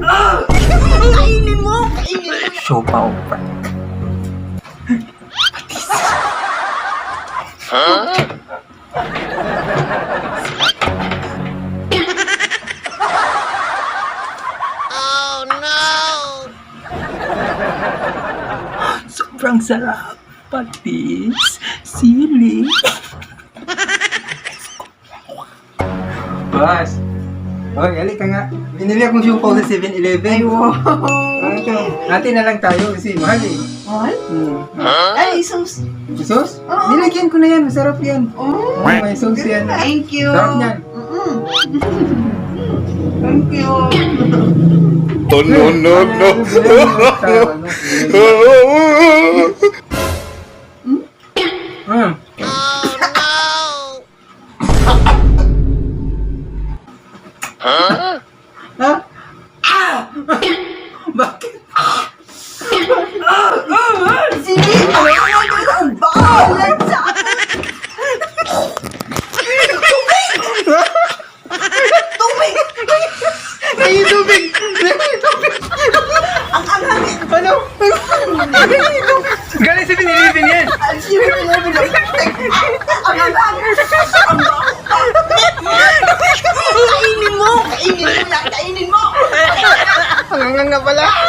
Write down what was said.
Kainin mo! Kainin mo! Show pa pa. Sobrang sarap. Patis. Sili. Boss. Hoy, halik ka nga. Binili akong siupaw sa 7-Eleven. Ay, wow! Atin na lang tayo kasi mahal eh. Mahal? Hmm. Ay, sus! Sauce? Oo. Nilagyan ko na yan. Masarap yan. Oh, May sauce yan. thank you! Sarap niyan. Thank you! Oh, no, no, no. Hmm. Ha? Bakit? Sige!